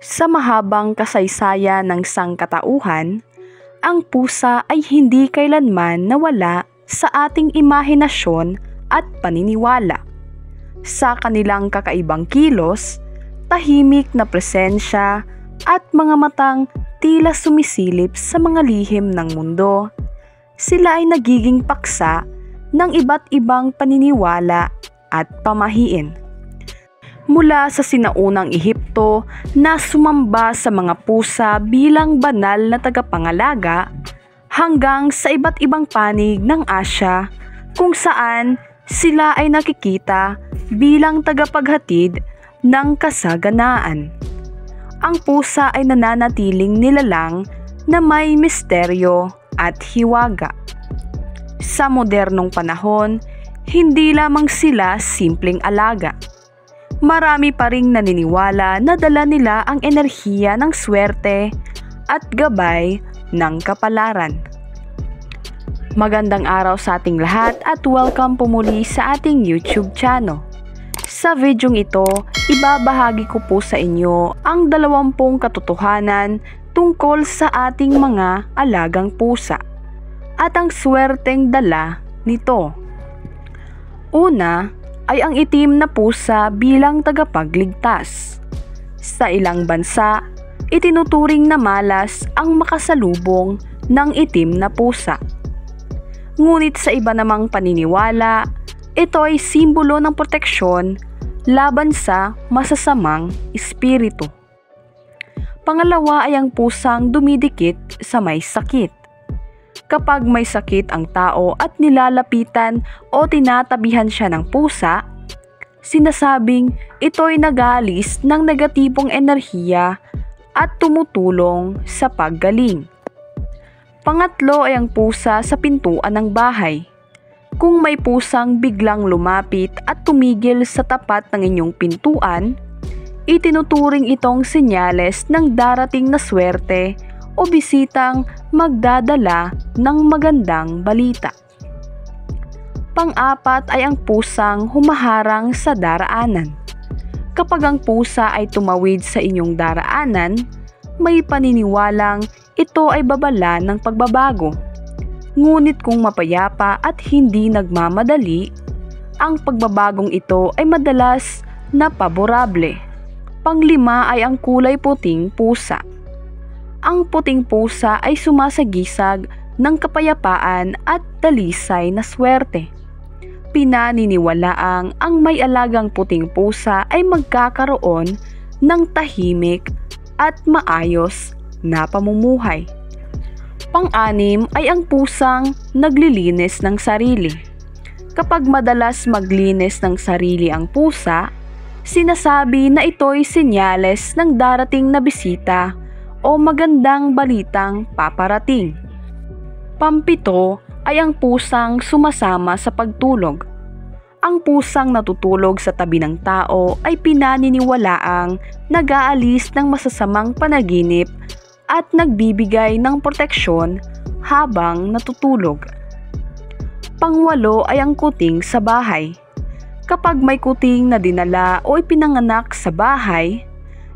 Sa mahabang kasaysayan ng sangkatauhan, ang pusa ay hindi kailanman nawala sa ating imahinasyon at paniniwala. Sa kanilang kakaibang kilos, tahimik na presensya at mga matang tila sumisilip sa mga lihim ng mundo, sila ay nagiging paksa ng iba't ibang paniniwala at pamahiin. Mula sa sinaunang Ehipto na sumamba sa mga pusa bilang banal na tagapangalaga hanggang sa iba't ibang panig ng Asya kung saan sila ay nakikita bilang tagapaghatid ng kasaganaan. Ang pusa ay nananatiling nilalang na may misteryo at hiwaga. Sa modernong panahon, hindi lamang sila simpleng alaga. Marami pa ring naniniwala na dala nila ang enerhiya ng swerte at gabay ng kapalaran. Magandang araw sa ating lahat at welcome po muli sa ating YouTube channel. Sa videong ito, ibabahagi ko po sa inyo ang 20 katotohanan tungkol sa ating mga alagang pusa at ang swerteng dala nito. Una ay ang itim na pusa bilang tagapagligtas. Sa ilang bansa, itinuturing na malas ang makasalubong ng itim na pusa. Ngunit sa iba namang paniniwala, ito ay simbolo ng proteksyon laban sa masasamang espiritu. Pangalawa ay ang pusang dumidikit sa may sakit. Kapag may sakit ang tao at nilalapitan o tinatabihan siya ng pusa, sinasabing ito'y nag-aalis ng negatibong enerhiya at tumutulong sa paggaling. Pangatlo ay ang pusa sa pintuan ng bahay. Kung may pusang biglang lumapit at tumigil sa tapat ng inyong pintuan, itinuturing itong senyales ng darating na swerte o bisitang magdadala ng magandang balita. Pang-apat ay ang pusang humaharang sa daraanan. Kapag ang pusa ay tumawid sa inyong daraanan, may paniniwalang ito ay babala ng pagbabago. Ngunit kung mapayapa at hindi nagmamadali, ang pagbabagong ito ay madalas na paborable. Panglima ay ang kulay puting pusa. Ang puting pusa ay sumasagisag ng kapayapaan at dalisay na swerte. Pinaniniwalaang ang may alagang puting pusa ay magkakaroon ng tahimik at maayos na pamumuhay. Pang-anim ay ang pusang naglilinis ng sarili. Kapag madalas maglinis ng sarili ang pusa, sinasabi na ito'y senyales ng darating na bisita o magandang balitang paparating. Pampito ay ang pusang sumasama sa pagtulog. Ang pusang natutulog sa tabi ng tao ay pinaniniwalaang nag-aalis ng masasamang panaginip at nagbibigay ng proteksyon habang natutulog. Pangwalo ay ang kuting sa bahay. Kapag may kuting na dinala o ipinanganak sa bahay,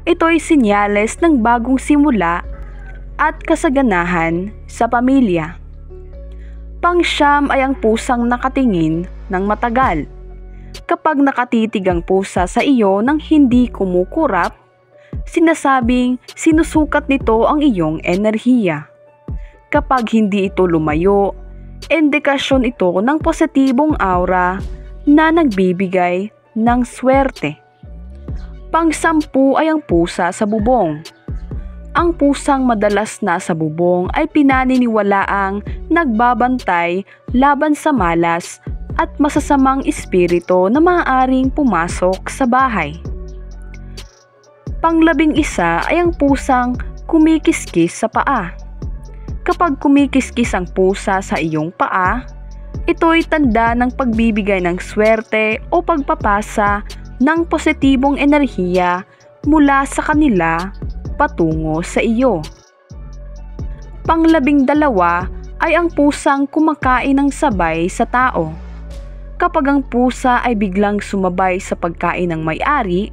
ito'y senyales ng bagong simula at kasaganahan sa pamilya. Pang-siyam ay ang pusang nakatingin ng matagal. Kapag nakatitig ang pusa sa iyo nang hindi kumukurap, sinasabing sinusukat nito ang iyong enerhiya. Kapag hindi ito lumayo, indikasyon ito ng positibong aura na nagbibigay ng swerte. Pang-sampu ay ang pusa sa bubong. Ang pusang madalas nasa bubong ay pinaniniwalaang nagbabantay laban sa malas at masasamang espiritu na maaaring pumasok sa bahay. Pang-11 ay ang pusang kumikiskis sa paa. Kapag kumikiskis ang pusa sa iyong paa, ito'y tanda ng pagbibigay ng swerte o pagpapasa ng positibong enerhiya mula sa kanila patungo sa iyo. Pang-12 ay ang pusang kumakain ng sabay sa tao. Kapag ang pusa ay biglang sumabay sa pagkain ng may-ari,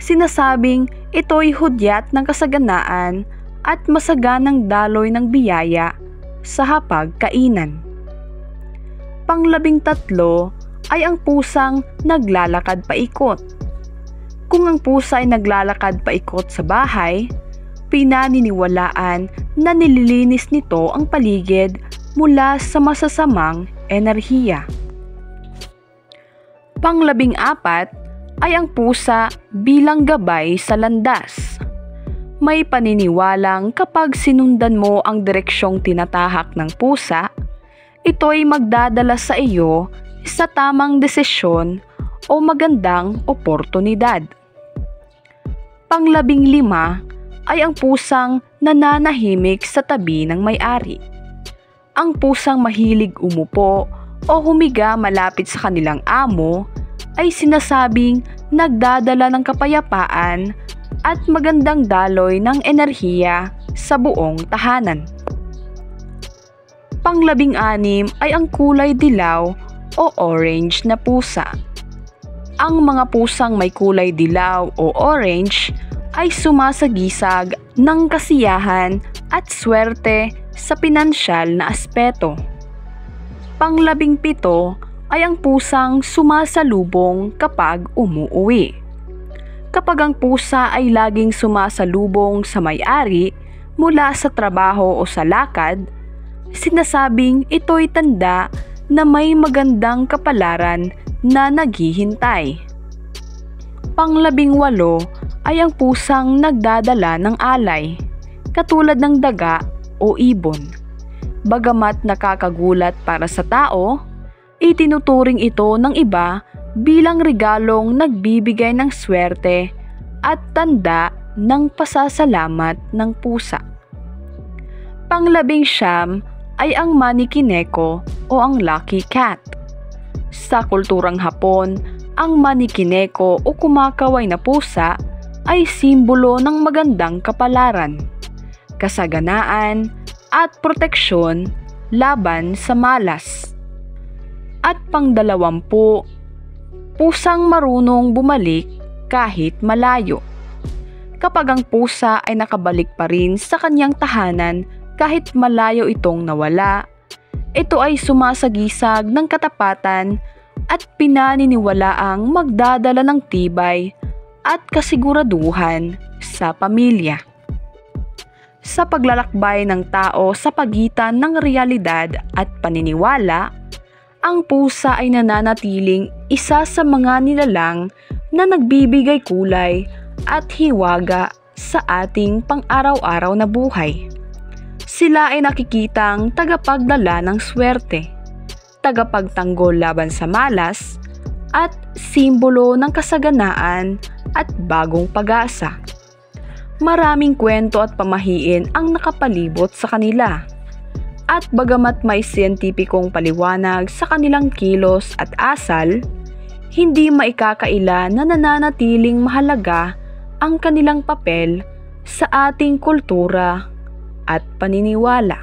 sinasabing Ito'y hudyat ng kasaganaan at masaganang daloy ng biyaya sa hapagkainan. Pang-13 ay ang pusang naglalakad paikot. Kung ang pusa ay naglalakad paikot sa bahay, pinaniniwalaan na nililinis nito ang paligid mula sa masasamang enerhiya. Pang-14 ay ang pusa bilang gabay sa landas. May paniniwalang kapag sinundan mo ang direksyong tinatahak ng pusa, ito'y magdadala sa iyo sa tamang desisyon o magandang oportunidad. Pang-15 ay ang pusang nananahimik sa tabi ng may-ari. Ang pusang mahilig umupo o humiga malapit sa kanilang amo ay sinasabing nagdadala ng kapayapaan at magandang daloy ng enerhiya sa buong tahanan. Pang-16 ay ang kulay dilaw o orange na pusa. Ang mga pusang may kulay dilaw o orange ay sumasagisag ng kasiyahan at swerte sa pinansyal na aspeto. Pang-17 ay ang pusang sumasalubong kapag umuuwi. Kapag ang pusa ay laging sumasalubong sa may-ari mula sa trabaho o sa lakad, sinasabing ito'y tanda na may magandang kapalaran na naghihintay. Pang-18 ay ang pusang nagdadala ng alay, katulad ng daga o ibon. Bagamat nakakagulat para sa tao, itinuturing ito ng iba bilang regalong nagbibigay ng swerte at tanda ng pasasalamat ng pusa. Pang-19 ay ang manikineko o ang lucky cat. Sa kulturang Hapon, ang manikineko o kumakaway na pusa ay simbolo ng magandang kapalaran, kasaganaan at proteksyon laban sa malas. At pang-20, pusang marunong bumalik kahit malayo. Kapag ang pusa ay nakabalik pa rin sa kanyang tahanan kahit malayo itong nawala, ito ay sumasagisag ng katapatan at pinaniniwalaang magdadala ng tibay at kasiguraduhan sa pamilya. Sa paglalakbay ng tao sa pagitan ng realidad at paniniwala, ang pusa ay nananatiling isa sa mga nilalang na nagbibigay kulay at hiwaga sa ating pang-araw-araw na buhay. Sila ay nakikitang tagapagdala ng swerte, tagapagtanggol laban sa malas, at simbolo ng kasaganaan at bagong pag-asa. Maraming kwento at pamahiin ang nakapalibot sa kanila. At bagamat may siyentipikong paliwanag sa kanilang kilos at asal, hindi maikakaila na nananatiling mahalaga ang kanilang papel sa ating kultura at paniniwala.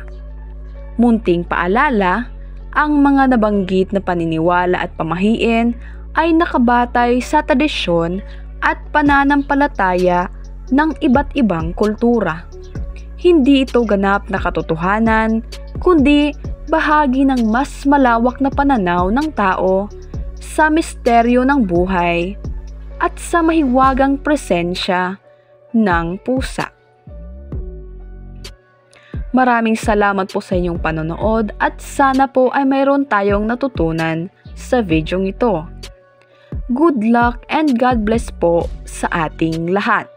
Munting paalala, ang mga nabanggit na paniniwala at pamahiin ay nakabatay sa tradisyon at pananampalataya ng iba't ibang kultura. Hindi ito ganap na katotohanan, kundi bahagi ng mas malawak na pananaw ng tao sa misteryo ng buhay at sa mahiwagang presensya ng pusa. Maraming salamat po sa inyong panonood at sana po ay mayroon tayong natutunan sa videong ito. Good luck and God bless po sa ating lahat.